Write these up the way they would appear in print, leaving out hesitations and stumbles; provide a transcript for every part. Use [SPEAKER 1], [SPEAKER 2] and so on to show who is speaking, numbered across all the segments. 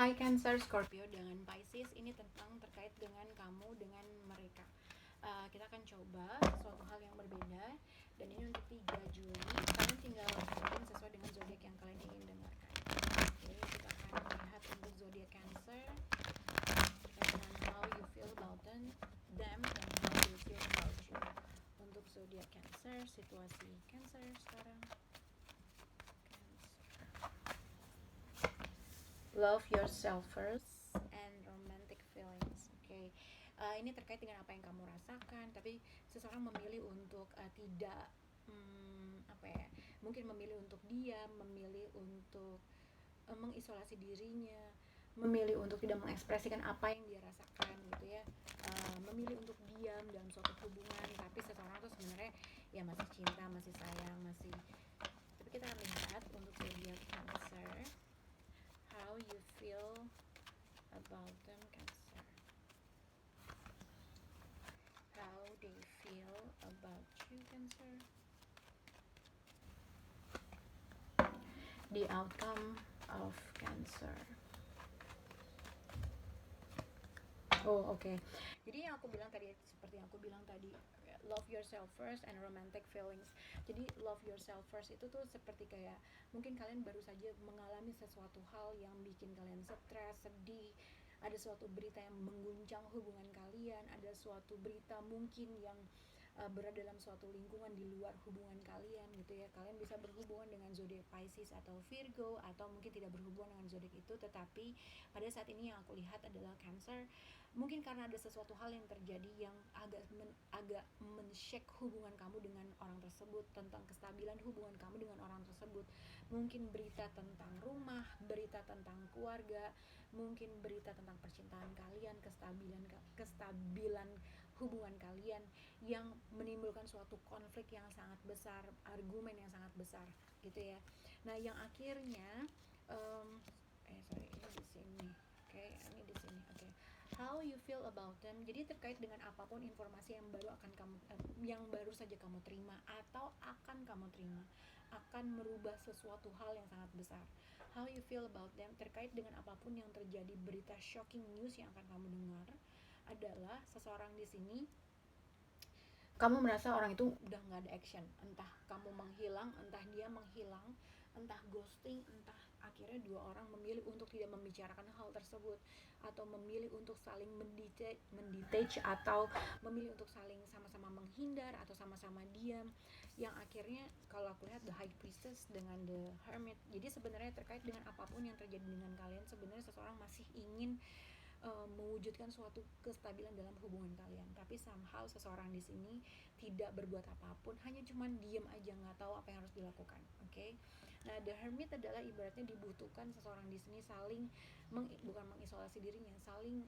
[SPEAKER 1] Hai Cancer, Scorpio dengan Pisces. Ini tentang terkait dengan kamu dengan mereka. Kita akan coba suatu hal yang berbeda. Dan ini untuk 3 Juli. Kalian tinggal bikin sesuai dengan zodiak yang kalian ingin dengarkan. Oke, kita akan lihat untuk zodiak Cancer terkait dengan how you feel about them dan how you feel about you. Untuk zodiak Cancer, situasi Cancer sekarang. Love yourself first and romantic feelings. Oke, ini terkait dengan apa yang kamu rasakan. Tapi seseorang memilih untuk tidak, apa ya? Mungkin memilih untuk diam, memilih untuk mengisolasi dirinya, memilih untuk tidak mengekspresikan apa yang dia rasakan, gitu ya. Memilih untuk diam dalam suatu hubungan. Tapi seseorang tuh sebenarnya ya masih cinta, masih sayang, masih. Tapi kita akan lihat untuk zodiak Cancer. How you feel about them, Cancer. How they feel about you, Cancer. The outcome of Cancer. Oh, oke. Jadi yang aku bilang tadi, seperti yang aku bilang tadi, love yourself first and romantic feelings. Jadi love yourself first itu tuh seperti kayak mungkin kalian baru saja mengalami sesuatu hal yang bikin kalian stres, sedih, ada suatu berita yang mengguncang hubungan kalian, ada suatu berita mungkin yang berada dalam suatu lingkungan di luar hubungan kalian, gitu ya. Kalian bisa berhubungan dengan zodiak Pisces atau Virgo, atau mungkin tidak berhubungan dengan zodiak itu, tetapi pada saat ini yang aku lihat adalah Cancer. Mungkin karena ada sesuatu hal yang terjadi yang agak men-shake hubungan kamu dengan orang tersebut, tentang kestabilan hubungan kamu dengan orang tersebut. Mungkin berita tentang rumah, berita tentang keluarga, mungkin berita tentang percintaan kalian, kestabilan hubungan kalian yang menimbulkan suatu konflik yang sangat besar, argumen yang sangat besar, gitu ya. Nah, yang akhirnya sorry, ini di sini. Oke, ini di sini. Oke. How you feel about them. Jadi terkait dengan apapun informasi yang baru akan kamu yang baru saja kamu terima atau akan kamu terima, akan merubah sesuatu hal yang sangat besar. How you feel about them terkait dengan apapun yang terjadi, berita shocking news yang akan kamu dengar adalah seseorang di sini kamu merasa orang itu udah nggak ada action, entah kamu menghilang, entah dia menghilang, entah ghosting, entah akhirnya dua orang memilih untuk tidak membicarakan hal tersebut, atau memilih untuk saling mendetach, atau memilih untuk saling sama-sama menghindar atau sama-sama diam, yang akhirnya kalau aku lihat the High Priestess dengan the Hermit. Jadi sebenarnya terkait dengan apapun yang terjadi dengan kalian, sebenarnya seseorang masih ingin mewujudkan suatu kestabilan dalam hubungan kalian, tapi somehow seseorang di sini tidak berbuat apapun, hanya cuman diem aja, nggak tahu apa yang harus dilakukan. Oke. Nah, the Hermit adalah ibaratnya dibutuhkan seseorang di sini saling bukan mengisolasi dirinya, saling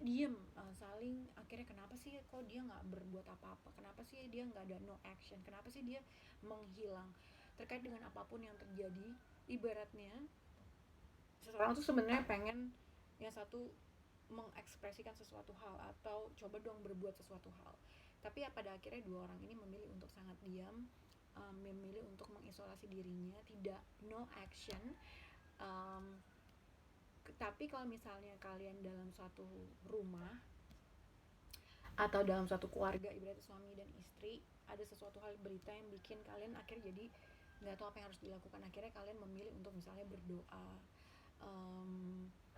[SPEAKER 1] diem, saling akhirnya kenapa sih kok dia nggak berbuat apa-apa, kenapa sih dia nggak ada no action, kenapa sih dia menghilang terkait dengan apapun yang terjadi. Ibaratnya seseorang tuh sebenarnya pengen yang satu mengekspresikan sesuatu hal atau coba dong berbuat sesuatu hal, tapi ya pada akhirnya dua orang ini memilih untuk sangat diam, memilih untuk mengisolasi dirinya, tidak no action. Tapi kalau misalnya kalian dalam suatu rumah atau dalam suatu keluarga, ibarat suami dan istri, ada sesuatu hal berita yang bikin kalian akhirnya jadi nggak tahu apa yang harus dilakukan, akhirnya kalian memilih untuk misalnya berdoa,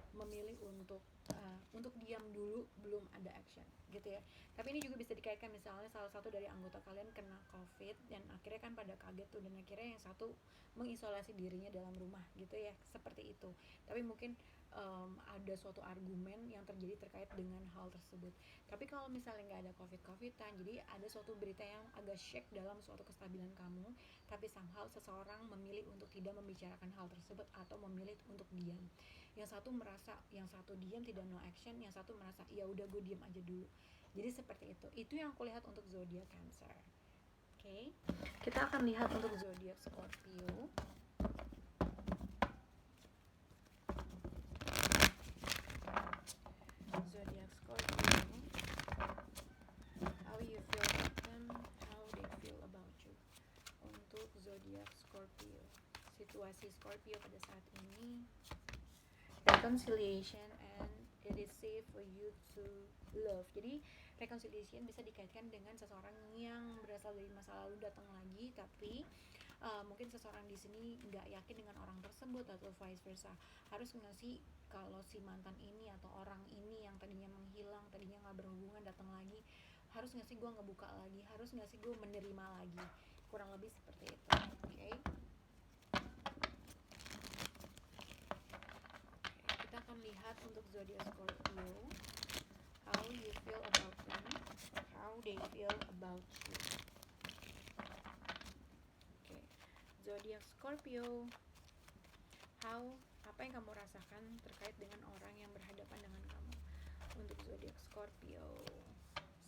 [SPEAKER 1] memilih untuk diam dulu, belum ada action, gitu ya. Tapi ini juga bisa dikaitkan misalnya salah satu dari anggota kalian kena COVID dan akhirnya kan pada kaget tuh, dan akhirnya yang satu mengisolasi dirinya dalam rumah, gitu ya, seperti itu. Tapi mungkin ada suatu argumen yang terjadi terkait dengan hal tersebut. Tapi kalau misalnya nggak ada COVID-COVIDan, jadi ada suatu berita yang agak shake dalam suatu kestabilan kamu, tapi somehow seseorang memilih untuk tidak membicarakan hal tersebut atau memilih untuk diam. Yang satu merasa, yang satu diam tidak no action, yang satu merasa ya udah gue diam aja dulu. Jadi seperti itu. Itu yang aku lihat untuk zodiak Cancer. Oke. Kita akan lihat untuk zodiak Scorpio. Zodiak Scorpio. How you feel about them, how they feel about you. Untuk zodiak Scorpio, situasi Scorpio pada saat ini, dan reconciliation and it is safe for you to love. Jadi reconciliation bisa dikaitkan dengan seseorang yang berasal dari masa lalu datang lagi, tapi mungkin seseorang di sini nggak yakin dengan orang tersebut atau vice versa. Harus nggak sih kalau si mantan ini atau orang ini yang tadinya menghilang, tadinya nggak berhubungan datang lagi, harus nggak sih gue ngebuka lagi, harus nggak sih gue menerima lagi, kurang lebih seperti itu. Oke. Kita akan lihat untuk zodiak Scorpio, how you feel about them, how they feel about you. Zodiak Scorpio, apa yang kamu rasakan terkait dengan orang yang berhadapan dengan kamu. Untuk zodiak Scorpio,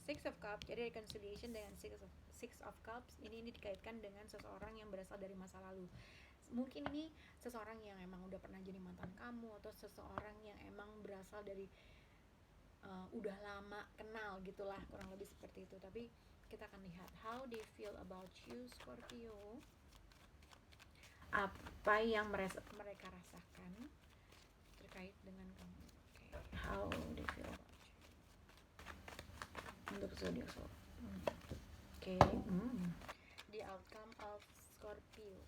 [SPEAKER 1] Six of Cups, jadi reconciliation dengan Six of Cups ini dikaitkan dengan seseorang yang berasal dari masa lalu. Mungkin ini seseorang yang emang udah pernah jadi mantan kamu, atau seseorang yang emang berasal dari udah lama kenal gitulah, kurang lebih seperti itu. Tapi kita akan lihat how they feel about you, Scorpio. Apa yang mereka rasakan terkait dengan kamu. Okay. How they feel about you untuk zodiak Scorpio. Okay. The outcome of Scorpio.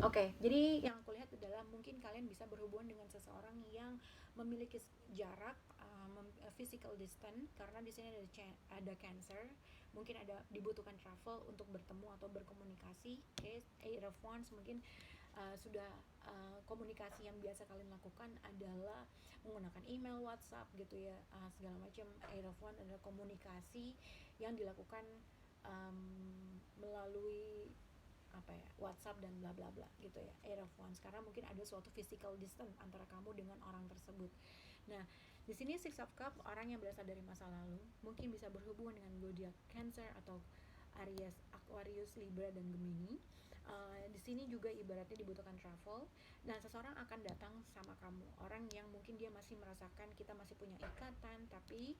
[SPEAKER 1] Oke, jadi yang aku lihat adalah mungkin kalian bisa berhubungan dengan seseorang yang memiliki jarak, physical distance, karena di sini ada Cancer, mungkin ada dibutuhkan travel untuk bertemu atau berkomunikasi. Okay, Eight of Wands, mungkin sudah komunikasi yang biasa kalian lakukan adalah menggunakan email, WhatsApp gitu ya, segala macam. Eight of Wands adalah komunikasi yang dilakukan melalui WhatsApp dan bla bla bla gitu ya, Eight of Wands, karena mungkin ada suatu physical distance antara kamu dengan orang tersebut. Nah, di sini Six of Cups, orang yang berasal dari masa lalu, mungkin bisa berhubungan dengan zodiak Cancer atau Aries, Aquarius, Libra dan Gemini. Di sini juga ibaratnya dibutuhkan travel. Nah, seseorang akan datang sama kamu, orang yang mungkin dia masih merasakan kita masih punya ikatan, tapi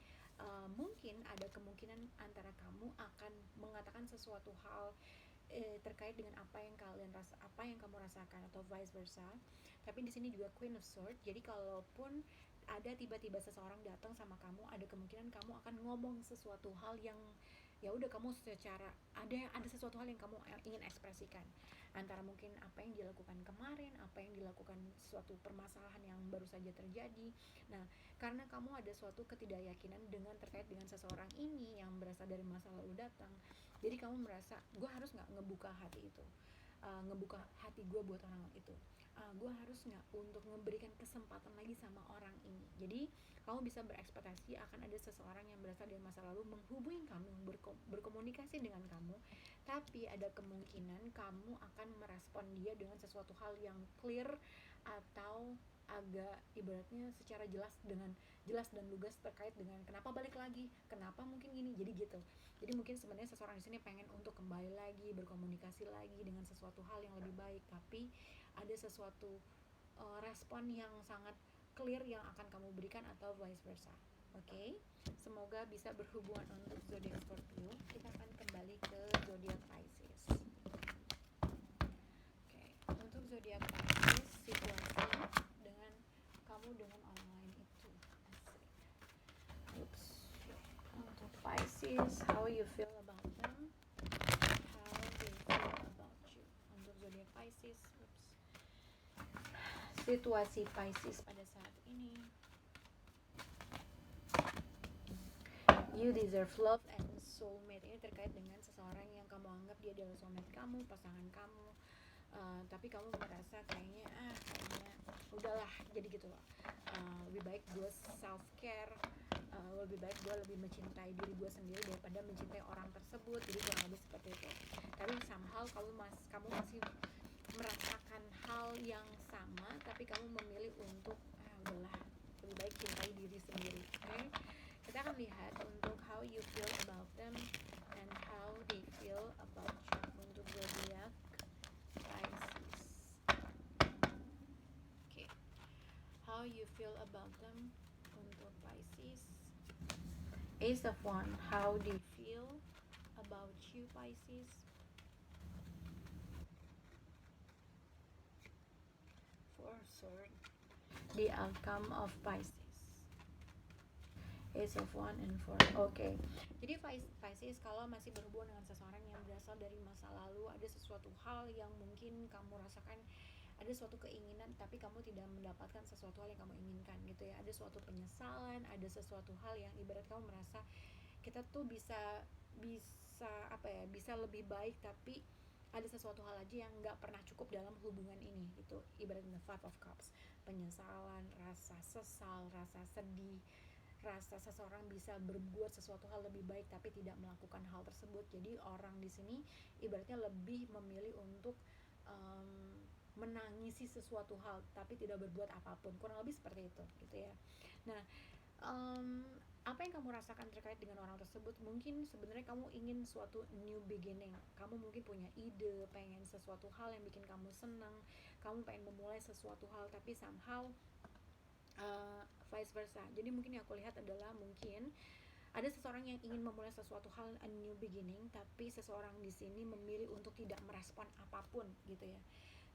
[SPEAKER 1] mungkin ada kemungkinan antara kamu akan mengatakan sesuatu hal terkait dengan apa yang kamu rasakan atau vice versa. Tapi di sini juga Queen of Swords. Jadi kalaupun ada tiba-tiba seseorang datang sama kamu, ada kemungkinan kamu akan ngomong sesuatu hal yang ya udah kamu secara ada sesuatu hal yang kamu ingin ekspresikan, antara mungkin apa yang dilakukan kemarin, apa yang dilakukan suatu permasalahan yang baru saja terjadi. Nah, karena kamu ada suatu ketidakyakinan terkait dengan seseorang ini yang berasal dari masa lalu datang, jadi kamu merasa gue harus nggak ngebuka hati itu, ngebuka hati gue buat orang itu, gue harus nggak untuk memberikan kesempatan lagi sama orang ini. Jadi kamu bisa berekspektasi akan ada seseorang yang berasal dari masa lalu menghubungi kamu, berkomunikasi dengan kamu, tapi ada kemungkinan kamu akan merespon dia dengan sesuatu hal yang clear atau agak ibaratnya secara jelas dan lugas terkait dengan kenapa balik lagi, kenapa mungkin gini, jadi gitu. Jadi mungkin sebenarnya seseorang di sini pengen untuk kembali lagi, berkomunikasi lagi dengan sesuatu hal yang lebih baik, tapi ada sesuatu respon yang sangat clear yang akan kamu berikan atau vice versa. Oke, semoga bisa berhubungan untuk zodiak Scorpio. Kita akan kembali ke zodiak Pisces. Oke, untuk zodiak Pisces, situasi dengan kamu dengan orang lain itu. Oops. Untuk Pisces, how you feel about them, how they feel about you. Untuk zodiak Pisces, situasi Pisces pada saat ini. You deserve love and soulmate. Ini terkait dengan seseorang yang kamu anggap dia adalah soulmate kamu, pasangan kamu, tapi kamu merasa kayaknya udahlah, jadi gitu loh. Lebih baik gue self care, lebih baik gue lebih mencintai diri gue sendiri daripada mencintai orang tersebut. Jadi kurang lebih seperti itu. Tapi somehow kamu masih merasakan hal yang sama, tapi kamu memilih untuk udahlah, lebih baik cintai diri sendiri. Okay? Kita akan lihat untuk how you feel about them and how they feel about you untuk zodiak Pisces. Okay. How you feel about them untuk Pisces. Ace of Wands. How they feel about you, Pisces. Sword, the outcome of Pisces, Ace of One and Four. Oke. Jadi Pisces, kalau masih berhubungan dengan seseorang yang berasal dari masa lalu, ada sesuatu hal yang mungkin kamu rasakan, ada suatu keinginan tapi kamu tidak mendapatkan sesuatu hal yang kamu inginkan gitu ya. Ada suatu penyesalan, ada sesuatu hal yang ibarat kamu merasa kita tuh bisa bisa apa ya, bisa lebih baik, tapi ada sesuatu hal aja yang nggak pernah cukup dalam hubungan ini gitu. Ibaratnya Five of Cups, penyesalan, rasa sesal, rasa sedih, rasa seseorang bisa berbuat sesuatu hal lebih baik tapi tidak melakukan hal tersebut. Jadi orang di sini ibaratnya lebih memilih untuk menangisi sesuatu hal tapi tidak berbuat apapun, kurang lebih seperti itu gitu ya. Nah, apa yang kamu rasakan terkait dengan orang tersebut, mungkin sebenarnya kamu ingin suatu new beginning, kamu mungkin punya ide, pengen sesuatu hal yang bikin kamu senang, kamu pengen memulai sesuatu hal tapi somehow vice versa. Jadi mungkin yang aku lihat adalah mungkin ada seseorang yang ingin memulai sesuatu hal, a new beginning, tapi seseorang di sini memilih untuk tidak merespon apapun gitu ya.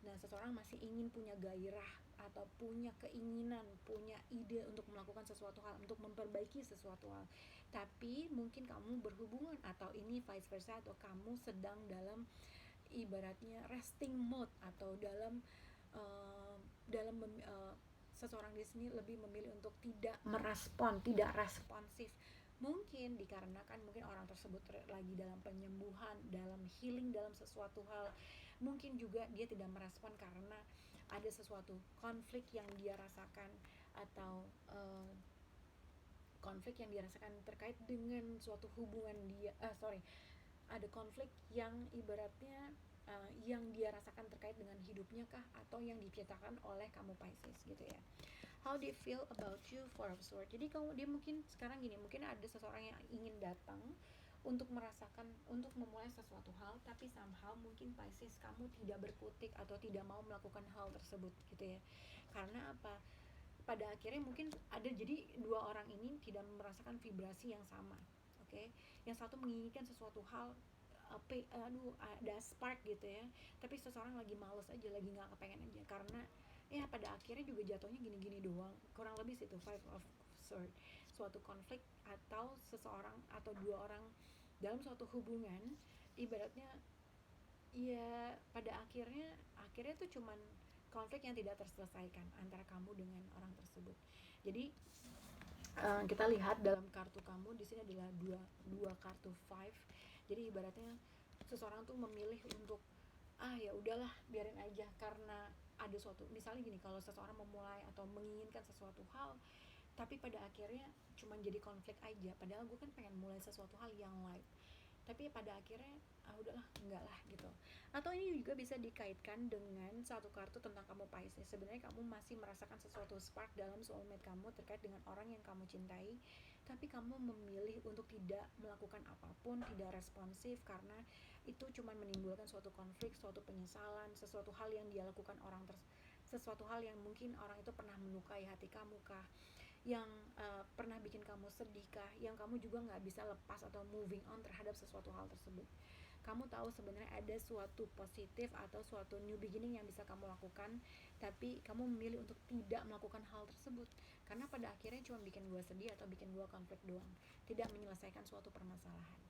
[SPEAKER 1] Nah, seseorang masih ingin punya gairah atau punya keinginan, punya ide untuk melakukan sesuatu hal, untuk memperbaiki sesuatu hal. Tapi mungkin kamu berhubungan atau ini vice versa, atau kamu sedang dalam ibaratnya resting mode, atau dalam uh, dalam seseorang di sini lebih memilih untuk tidak merespon, tidak responsif. Mungkin dikarenakan mungkin orang tersebut lagi dalam penyembuhan, dalam healing, dalam sesuatu hal. Mungkin juga dia tidak merespon karena ada sesuatu konflik yang dia rasakan, atau konflik yang dirasakan terkait dengan suatu hubungan dia, ada konflik yang ibaratnya yang dia rasakan terkait dengan hidupnya kah, atau yang diciptakan oleh kamu Pisces gitu ya. How they feel about you, Four of Swords. Jadi kamu, dia mungkin sekarang gini, mungkin ada seseorang yang ingin datang untuk merasakan, untuk memulai sesuatu hal, tapi somehow mungkin Pisces kamu tidak berkutik atau tidak mau melakukan hal tersebut gitu ya. Karena apa? Pada akhirnya mungkin ada, jadi dua orang ini tidak merasakan vibrasi yang sama. Oke, yang satu menginginkan sesuatu hal, ada spark gitu ya, tapi seseorang lagi males aja, lagi nggak kepengen aja, karena ya pada akhirnya juga jatuhnya gini-gini doang, kurang lebih situ Five of Swords. Suatu konflik atau seseorang atau dua orang dalam suatu hubungan, ibaratnya ya pada akhirnya tuh cuman konflik yang tidak terselesaikan antara kamu dengan orang tersebut. Jadi kita lihat dalam kartu kamu di sini adalah dua kartu five. Jadi ibaratnya seseorang tuh memilih untuk ya udahlah biarin aja, karena ada suatu, misalnya gini, kalau seseorang memulai atau menginginkan sesuatu hal tapi pada akhirnya cuma jadi konflik aja, padahal gue kan pengen mulai sesuatu hal yang light, tapi pada akhirnya udahlah, enggak lah gitu. Atau ini juga bisa dikaitkan dengan satu kartu tentang kamu Pisces. Sebenarnya kamu masih merasakan sesuatu spark dalam soulmate kamu terkait dengan orang yang kamu cintai, tapi kamu memilih untuk tidak melakukan apapun, tidak responsif, karena itu cuma menimbulkan suatu konflik, suatu penyesalan, sesuatu hal yang dia lakukan sesuatu hal yang mungkin orang itu pernah melukai hati kamu kah, yang pernah bikin kamu sedih kah, yang kamu juga nggak bisa lepas atau moving on terhadap sesuatu hal tersebut. Kamu tahu sebenarnya ada suatu positif atau suatu new beginning yang bisa kamu lakukan, tapi kamu memilih untuk tidak melakukan hal tersebut karena pada akhirnya cuma bikin gue sedih atau bikin gue konflik doang, tidak menyelesaikan suatu permasalahan.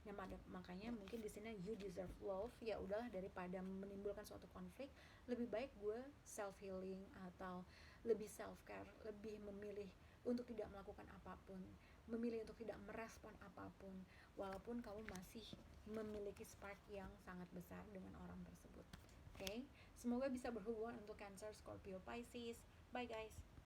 [SPEAKER 1] Nah, makanya mungkin di sini you deserve love. Ya udahlah, daripada menimbulkan suatu konflik, lebih baik gue self healing atau lebih self care, lebih memilih untuk tidak melakukan apapun, memilih untuk tidak merespon apapun, walaupun kamu masih memiliki spark yang sangat besar dengan orang tersebut. Oke, semoga bisa berhubungan untuk Cancer, Scorpio, Pisces. Bye guys.